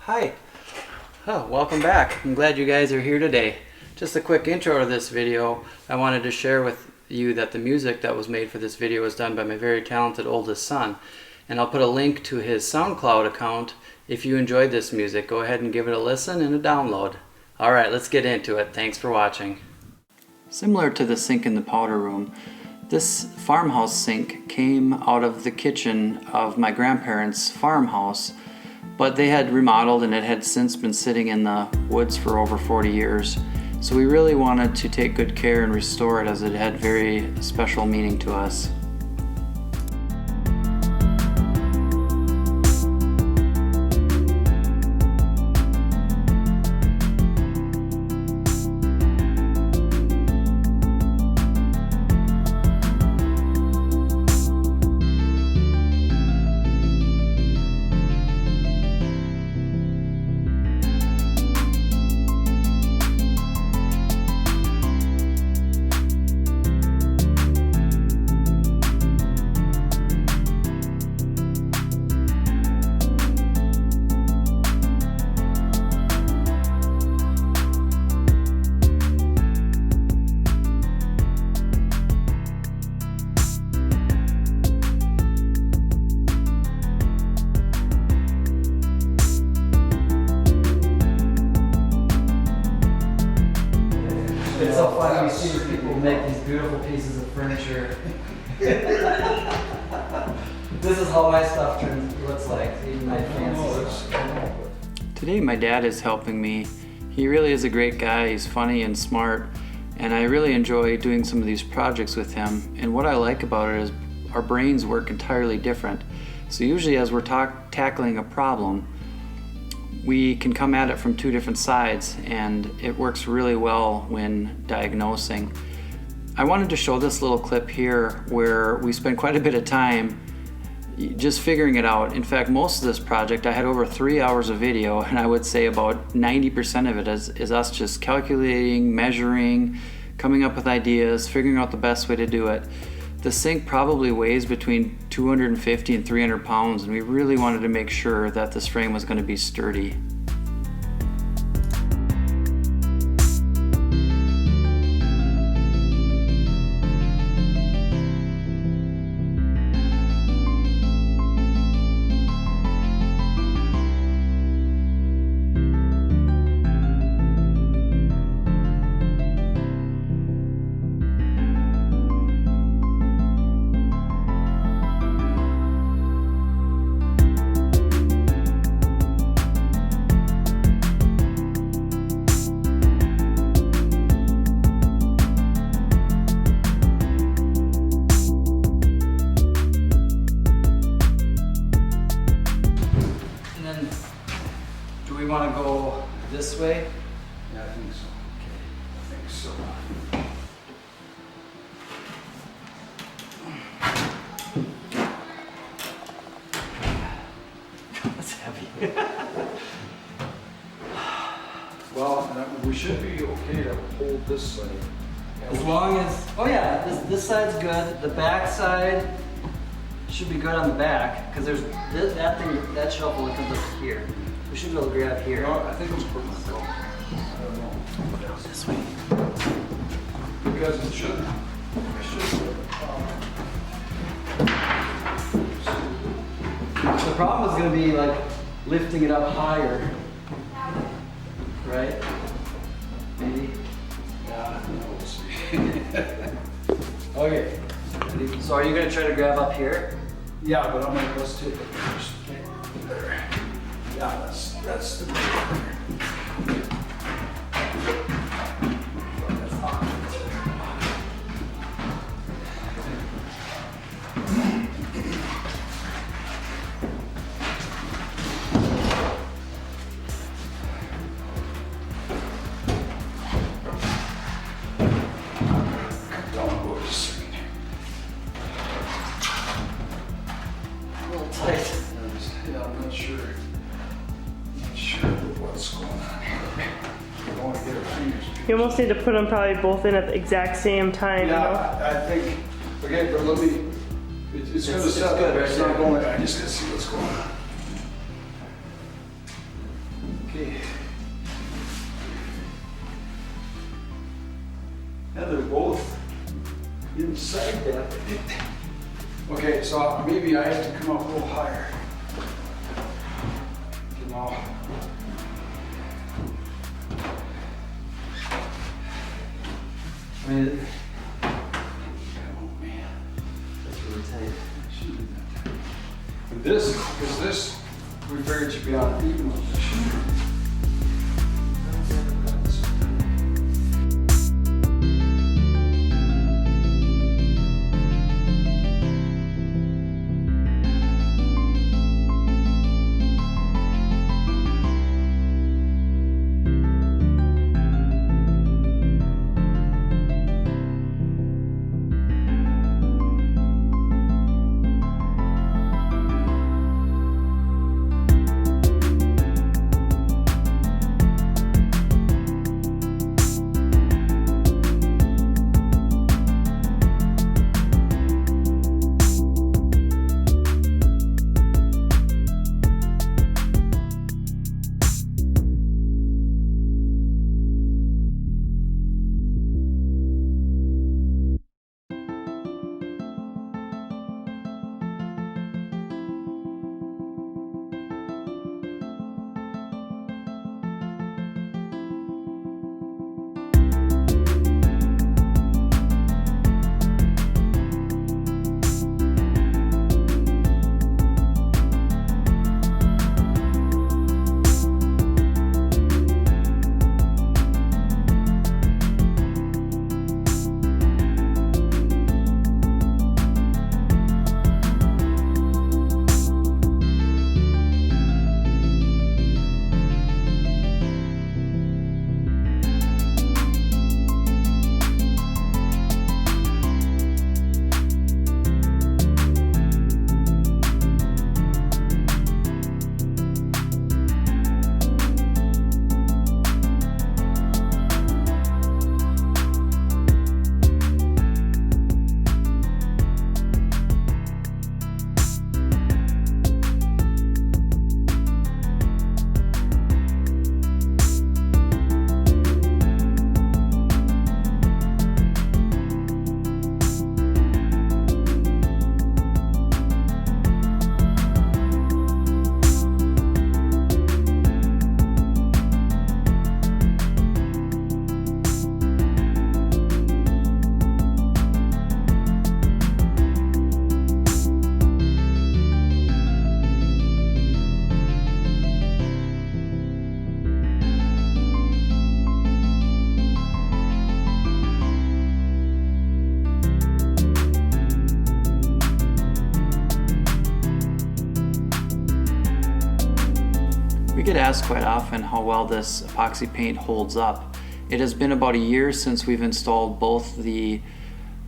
Hi. Oh, welcome back. I'm glad you guys are here today. Just a quick intro to this video. I wanted to share with you that the music that was made for this video was done by my very talented oldest son. And I'll put a link to his Soundcloud account. If you enjoyed this music, go ahead and give it a listen and a download. Alright, let's get into it. Thanks for watching. Similar to the sink in the powder room, this farmhouse sink came out of the kitchen of my grandparents' farmhouse, but they had remodeled and it had since been sitting in the woods for over 40 years. So we really wanted to take good care and restore it as it had very special meaning to us. It's so funny to see people make these beautiful pieces of furniture. This is how my stuff looks like, even my fancy stuff. Today my dad is helping me. He really is a great guy. He's funny and smart, and I really enjoy doing some of these projects with him. And what I like about it is our brains work entirely different. So usually as we're tackling a problem, we can come at it from two different sides, and it works really well when diagnosing. I wanted to show this little clip here where we spent quite a bit of time just figuring it out. In fact, most of this project, I had over 3 hours of video, and I would say about 90% of it is us just calculating, measuring, coming up with ideas, figuring out the best way to do it. The sink probably weighs between 250 and 300 pounds, and we really wanted to make sure that this frame was going to be sturdy. Do we want to go this way? Yeah, I think so. Okay. I think so. That's heavy. Well, we should be okay to hold this side. As long as, oh yeah, this side's good. The back side should be good on the back, because there's that shelf only comes up to here. We should be able to grab here. No, I think it was perfect though. I don't know. This way. Because it should. The problem is going to be like lifting it up higher, right? Maybe. Yeah, we'll see. Okay. Ready? So are you going to try to grab up here? Yeah, but I'm gonna let's take it first. Okay. There. Yeah, that's the Tight. yeah, I'm not sure. What's going on here? I want to get our fingers. You almost need to put them probably both in at the exact same time. Yeah, You know? I think. Okay, but let me. It's going to set. Good, right? It's not going. I just got to see what's going on. Yeah, they're both inside that. Okay, so maybe I have to come up a little higher. You know. I mean, Oh man. that's really tight. I shouldn't do that. But this, because this, we figured you'd be on even with this. We get asked quite often how well this epoxy paint holds up. It has been about a year since we've installed both the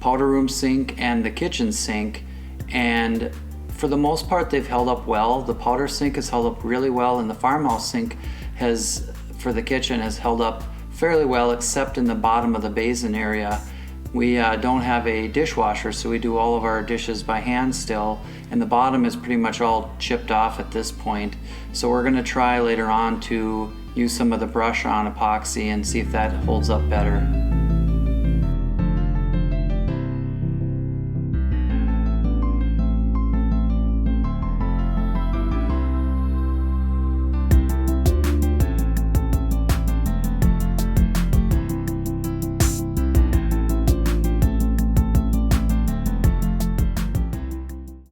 powder room sink and the kitchen sink, and for the most part they've held up well. The powder sink has held up really well, and the farmhouse sink has, for the kitchen, has held up fairly well, except in the bottom of the basin area. We don't have a dishwasher, so we do all of our dishes by hand still, and the bottom is pretty much all chipped off at this point. So we're going to try later on to use some of the brush on epoxy and see if that holds up better.